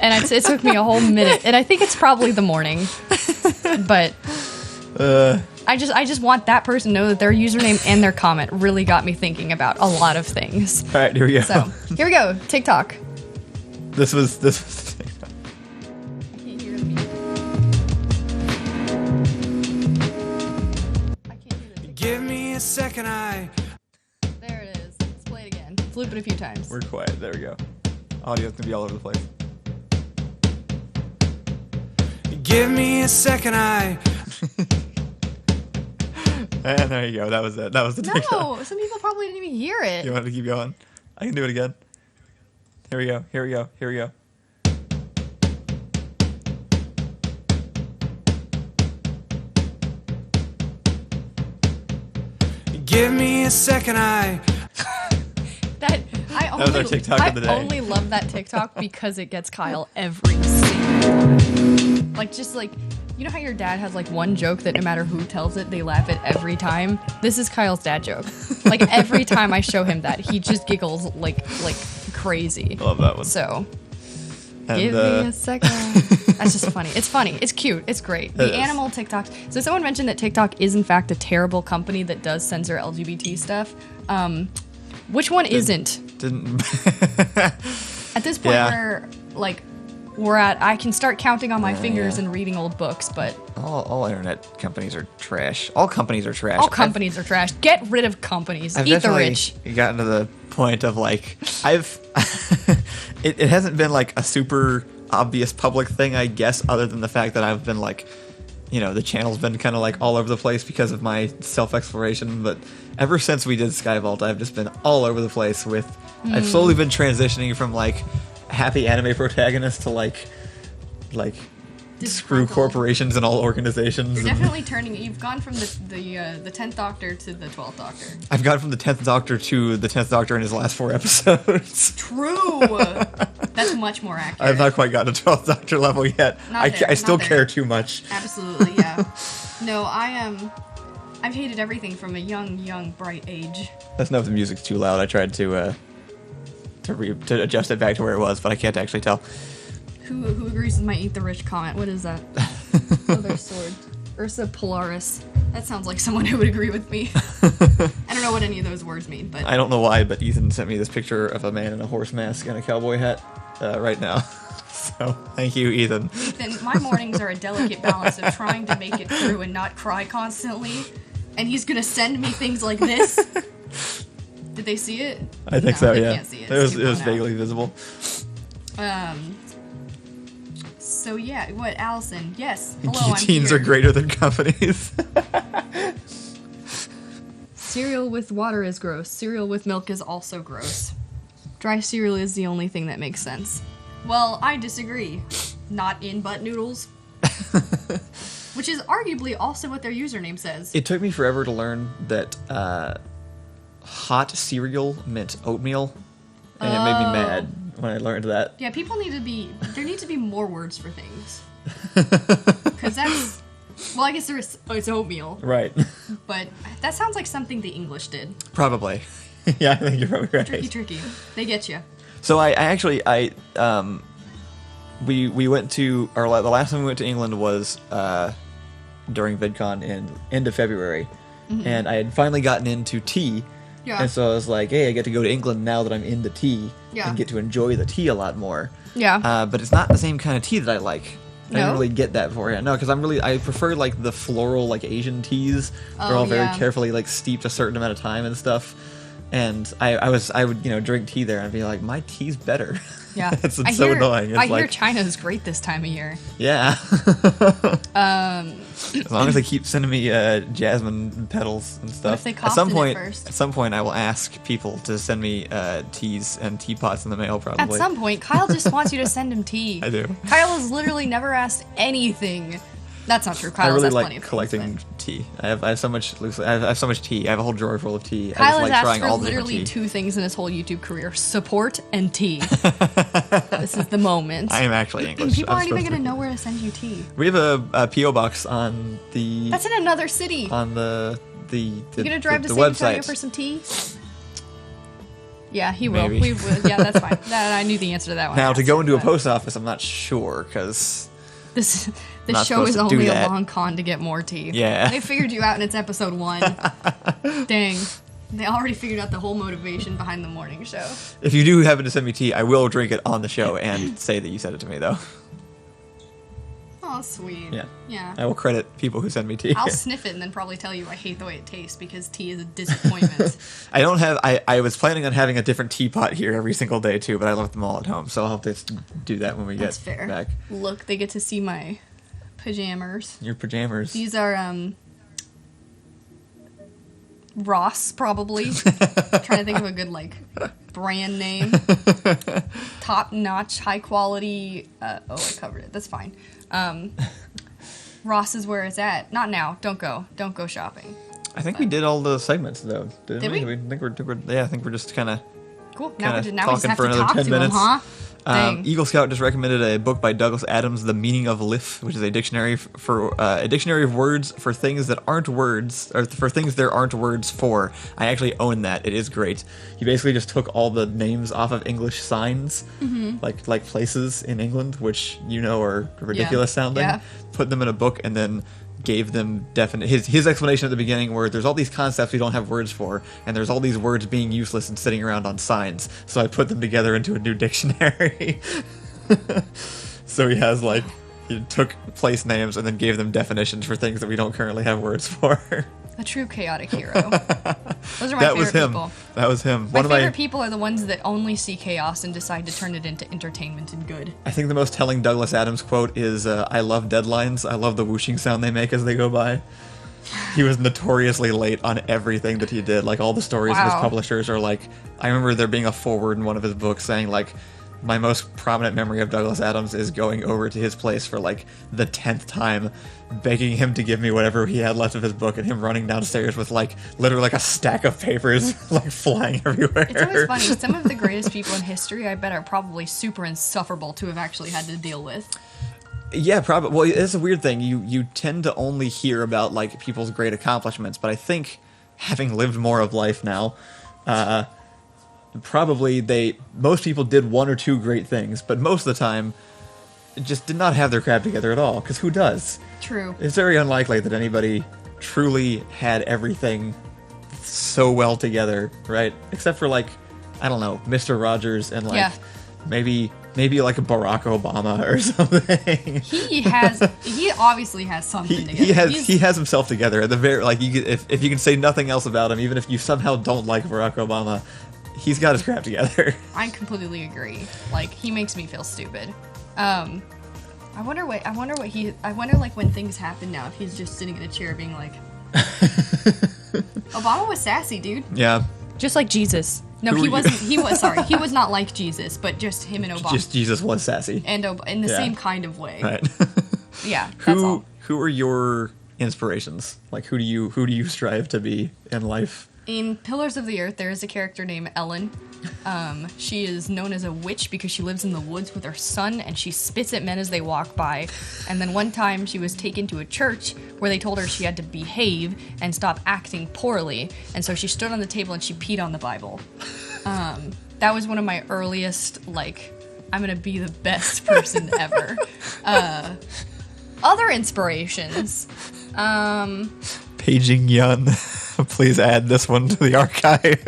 And it took me a whole minute, and I think it's probably the morning. But I just want that person to know that their username and their comment really got me thinking about a lot of things. All right, here we go. So here we go. TikTok. This was I can't hear the music. I can't hear the music. Give me a second eye. There it is. Let's play it again. Flip it a few times. We're quiet. There we go. Audio's gonna be all over the place. Give me a second eye. And there you go. That was it. That was the TikTok. No, some people probably didn't even hear it. You want to keep going? I can do it again. Here we go. Here we go. Here we go. Give me a second eye. was our TikTok of the day. I only love that TikTok because it gets Kyle every single time. Like, just like, you know how your dad has like one joke that no matter who tells it, they laugh at every time? This is Kyle's dad joke. Like, every time I show him that, he just giggles like crazy. I love that one. So, And, give me a second. That's just funny. It's funny. It's cute. It's great. The is. animal TikToks. So someone mentioned that TikTok is in fact a terrible company that does censor LGBT stuff. Which one isn't? Didn't. At this point, I can start counting on my fingers and reading old books, but all internet companies are trash. All companies are trash. all companies are trash. Get rid of companies. I've Eat the definitely rich. gotten to the point of like it hasn't been like a super obvious public thing, I guess, other than the fact that I've been like, the channel's been kind of like all over the place because of my self-exploration. But ever since we did Skyvault, I've just been all over the place with. I've slowly been transitioning from like happy anime protagonist to like screw Disgruntled. corporations and all organizations. You're and definitely turning. You've gone from the 10th Doctor to the 12th Doctor. I've gone from the 10th Doctor to the 10th Doctor in his last 4 episodes. True. That's much more accurate. I've not quite gotten to 12th Doctor level yet. I still not care there. too much. Absolutely, yeah. No, I've hated everything from a young, bright age. Let's know if the music's too loud. I tried to adjust it back to where it was, but I can't actually tell. Who agrees with my eat the rich comment? What is that? Other sword. Ursa Polaris. That sounds like someone who would agree with me. I don't know what any of those words mean, but I don't know why, but Ethan sent me this picture of a man in a horse mask and a cowboy hat right now. So thank you, Ethan. Ethan, my mornings are a delicate balance of trying to make it through and not cry constantly, and he's gonna send me things like this. Did they see it? I think No, so. they Yeah, can't see it. it was It's too blown out. vaguely visible. So yeah, what, Allison? Yes. Hello, I'm Guillotines here. are greater than companies. Cereal with water is gross. Cereal with milk is also gross. Dry cereal is the only thing that makes sense. Well, I disagree. Not in butt noodles. Which is arguably also what their username says. It took me forever to learn that hot cereal meant oatmeal, and it made me mad when I learned that. Yeah, people need to be... There need to be more words for things. Because that's... Well, I guess there is... Oh, it's oatmeal. Right. But that sounds like something the English did. Probably. Yeah, I think you're probably right. Tricky. They get you. So we went to, or the last time we went to England was during VidCon in end of February, and I had finally gotten into tea. Yeah. And so I was like, hey, I get to go to England now that I'm into tea and get to enjoy the tea a lot more. Yeah. But it's not the same kind of tea that I like. I No? didn't really get that beforehand. No, because I prefer like the floral like Asian teas. They're all very yeah. carefully like steeped a certain amount of time and stuff. And I would drink tea there and be like, my tea's better. Yeah. it's so annoying. It's I hear like, China is great this time of year. yeah. As long as they keep sending me jasmine petals and stuff. if they coughed in it first? At some point, I will ask people to send me teas and teapots in the mail. Probably. At some point, Kyle just wants you to send him tea. I do. Kyle has literally never asked anything. That's not true. Kyle I really has plenty like of collecting things, tea. I have so much tea. I have a whole drawer full of tea. Kyle I has just like asked trying for all the different literally tea. 2 things in his whole YouTube career: support and tea. This is the moment. I am actually English. People I'm aren't even supposed going to to know where to send you tea. We have a PO box on the That's in another city. the You gonna drive the to San Antonio website. for some tea? Yeah, he will. Maybe. We would. Yeah, that's fine. I knew the answer to that one. Now I to asked go him, into a but post office, I'm not sure because This not show is supposed to do only a that. long con to get more tea. Yeah. They figured you out in its episode 1. Dang. They already figured out the whole motivation behind the morning show. if you do happen to send me tea, I will drink it on the show and say that you sent it to me though. Oh, sweet. Yeah. Yeah. I will credit people who send me tea. I'll sniff it and then probably tell you I hate the way it tastes because tea is a disappointment. I don't have. I was planning on having a different teapot here every single day too, but I left them all at home, so I'll have to do that when we That's get fair. back. Look, they get to see my pajamas. Your pajamas. These are Ross, probably. Trying to think of a good brand name. Top notch, high quality. I covered it. That's fine. Ross is where it's at. Not now. Don't go shopping. I think we did all the segments though. Did we? I think we're just kind of Cool. Now we Kinda just talking have for to another talk 10 to him, minutes. huh? Dang. Eagle Scout just recommended a book by Douglas Adams, The Meaning of Liff, which is a dictionary for a dictionary of words for things that aren't words, or for things there aren't words for. I actually own that. It is great. He basically just took all the names off of English signs, like places in England, which are ridiculous sounding, Yeah. put them in a book, and then gave them his explanation at the beginning, where there's all these concepts we don't have words for, and there's all these words being useless and sitting around on signs, so I put them together into a new dictionary. So he took place names and then gave them definitions for things that we don't currently have words for. A true chaotic hero. Those are my That was favorite him. people. That was him. My favorite people are the ones that only see chaos and decide to turn it into entertainment and good. I think the most telling Douglas Adams quote is, "I love deadlines. I love the whooshing sound they make as they go by." He was notoriously late on everything that he did. Like, all the stories of his Wow. publishers are like, I remember there being a foreword in one of his books saying, like, my most prominent memory of Douglas Adams is going over to his place for, like, the 10th time, begging him to give me whatever he had left of his book, and him running downstairs with, like, literally like a stack of papers, like, flying everywhere. It's always funny. Some of the greatest people in history, I bet, are probably super insufferable to have actually had to deal with. Yeah, probably. Well, it's a weird thing. You tend to only hear about, like, people's great accomplishments, but I think, having lived more of life now, probably most people did one or two great things, but most of the time just did not have their crap together at all, because who does? True. It's very unlikely that anybody truly had everything so well together, right? Except for, like, I don't know, Mr. Rogers and, like, Yeah. maybe like a Barack Obama or something. He obviously has something together. He has himself together at the very, like, if you can say nothing else about him, even if you somehow don't like Barack Obama, he's got his crap together. I completely agree. Like, he makes me feel stupid. I wonder like when things happen now, if he's just sitting in a chair being like, Obama was sassy, dude. Yeah. Just like Jesus. No, Who he are wasn't. you? He was not like Jesus, but just him and Obama. Just Jesus was sassy. And in the Yeah. same kind of way. Right. Yeah, that's all. Who are your inspirations? Like, who do you strive to be in life? In Pillars of the Earth, there is a character named Ellen. She is known as a witch because she lives in the woods with her son, and she spits at men as they walk by. And then one time she was taken to a church where they told her she had to behave and stop acting poorly. And so she stood on the table and she peed on the Bible. That was one of my earliest, like, I'm gonna be the best person ever. Other inspirations. Paging Yun. Please add this one to the archive.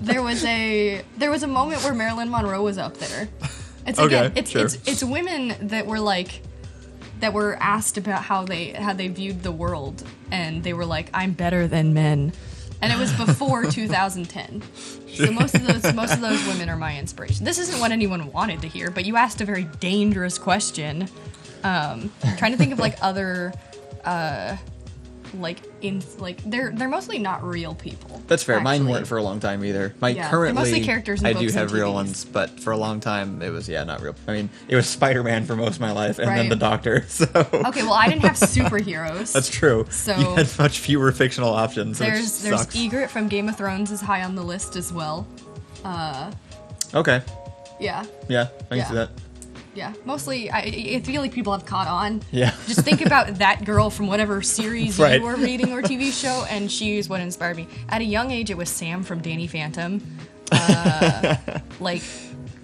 There was a moment where Marilyn Monroe was up there. It's Okay, again, sure. it's women that were asked about how they viewed the world, and they were like, I'm better than men. And it was before 2010. So most of those women are my inspiration. This isn't what anyone wanted to hear, but you asked a very dangerous question. Trying to think of like other they're mostly not real people. That's fair. Mine actually. weren't for a long time either. Yeah, Currently, they're mostly characters in I do books and have real TVs. ones, but for a long time it was not real. I mean, it was Spider-Man for most of my life, and then Right. the Doctor. So Okay, well, I didn't have superheroes. that's true. So- you had much fewer fictional options. Which There's sucks. Egret from Game of Thrones is high on the list as well. Okay. Yeah, Yeah, I can Yeah. see that. yeah. Mostly, I feel like people have caught on. Yeah. Just think about that girl from whatever series Right. you were reading or TV show, and she's what inspired me. At a young age, it was Sam from Danny Phantom. Like,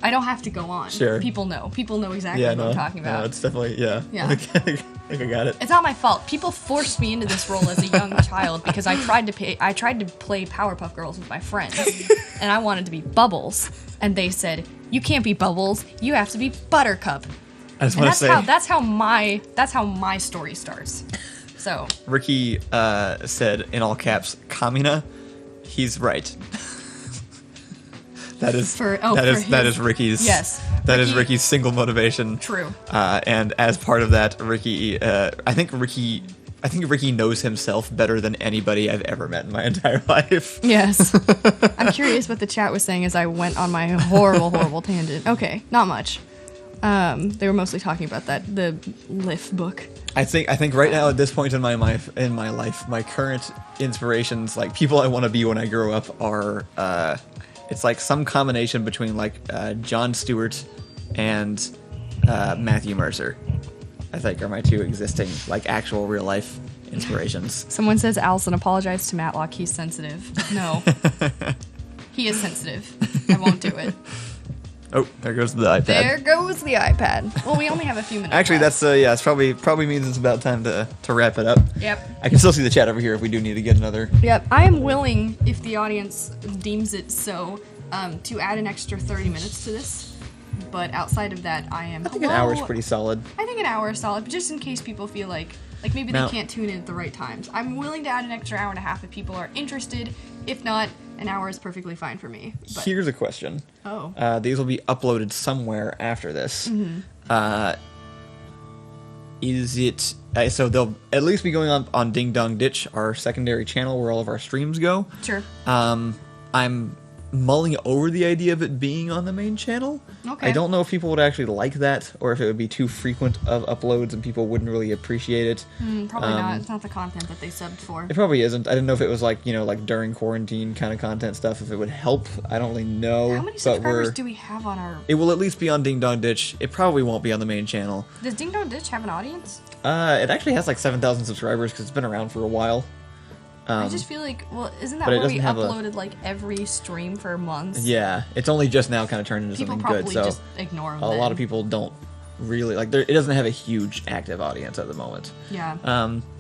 I don't have to go on. Sure. People know. People know exactly Yeah, what no, I'm talking about. no, it's definitely Yeah. I think I got it. It's not my fault. People forced me into this role as a young child because I tried to play Powerpuff Girls with my friends, and I wanted to be Bubbles, and they said, "You can't be Bubbles. You have to be Buttercup." I just And want to say, that's how my story starts. So Ricky said in all caps, "Kamina." He's right. That is that is Ricky's. Yes, that is Ricky- Ricky's single motivation. True. And as part of that, Ricky, I think Ricky knows himself better than anybody I've ever met in my entire life. yes, I'm curious what the chat was saying as I went on my horrible tangent. Okay, not much. They were mostly talking about the Liff book. I think right now at this point in my life, my current inspirations, like people I want to be when I grow up, are it's like some combination between like Jon Stewart and Matthew Mercer. I think are my two existing like actual real life inspirations. Someone says Allison apologized to Matt Locke. He's sensitive. No, he is sensitive. I won't do it. Oh, there goes the iPad. There goes the iPad. Well, we only have a few minutes. Actually, left. that's it's probably means it's about time to wrap it up. Yep. I can still see the chat over here if we do need to get another. Yep. I am willing, if the audience deems it so, to add an extra 30 minutes to this. But outside of that, I am. I think an hour is pretty solid. I think an hour is solid, but just in case people feel like maybe Now- they can't tune in at the right times. I'm willing to add an extra hour and a half if people are interested. If not, an hour is perfectly fine for me. But, Here's a question. oh. These will be uploaded somewhere after this. Mm-hmm. Is it so they'll at least be going on Ding Dong Ditch, our secondary channel where all of our streams go. Sure. I'm mulling over the idea of it being on the main channel. Okay. I don't know if people would actually like that, or if it would be too frequent of uploads and people wouldn't really appreciate it. Probably not. It's not the content that they subbed for. It probably isn't. I didn't know if it was like during quarantine kind of content stuff. If it would help, I don't really know. How many subscribers do we have on our... It will at least be on Ding Dong Ditch. It probably won't be on the main channel. Does Ding Dong Ditch have an audience? It actually has like 7,000 subscribers because it's been around for a while. I just feel like, well, isn't that but it where we doesn't have a- uploaded like every stream for months? Yeah, it's only just now kind of turned into People something probably good. So just ignore them. a lot of people don't really like. It doesn't have a huge active audience at the moment. Yeah.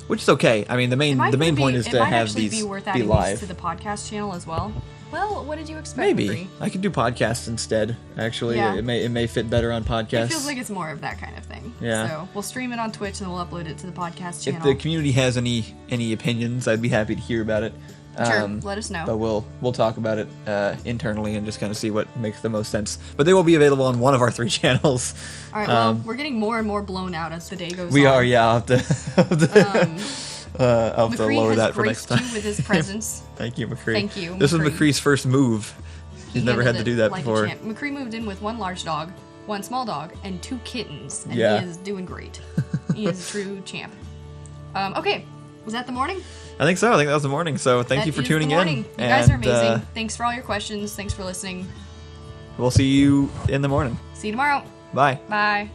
Which is okay. I mean, the main point is to have these be worth be adding live. these to the podcast channel as well. Well, what did you expect? Maybe Bree? I could do podcasts instead. Actually, Yeah. it may fit better on podcasts. It feels like it's more of that kind of thing. Yeah. So we'll stream it on Twitch and we'll upload it to the podcast If channel. the community has any opinions, I'd be happy to hear about it. Sure, let us know. But we'll talk about it internally and just kind of see what makes the most sense. But they will be available on one of our 3 channels. All right. Well, we're getting more and more blown out as the day goes on. We are, yeah. I'll have to McCree lower has that for next graced time. you with his presence. Thank you, McCree. Thank you, This was McCree. McCree's first move. He's never had to do that like before. A champ. McCree moved in with 1 large dog, 1 small dog, and 2 kittens, and Yeah. he is doing great. He is a true champ. Okay, was that the morning? I think so. I think that was the morning. So thank That you for is the tuning in. morning. You guys are And, amazing. Thanks for all your questions. Thanks for listening. We'll see you in the morning. See you tomorrow. Bye. Bye.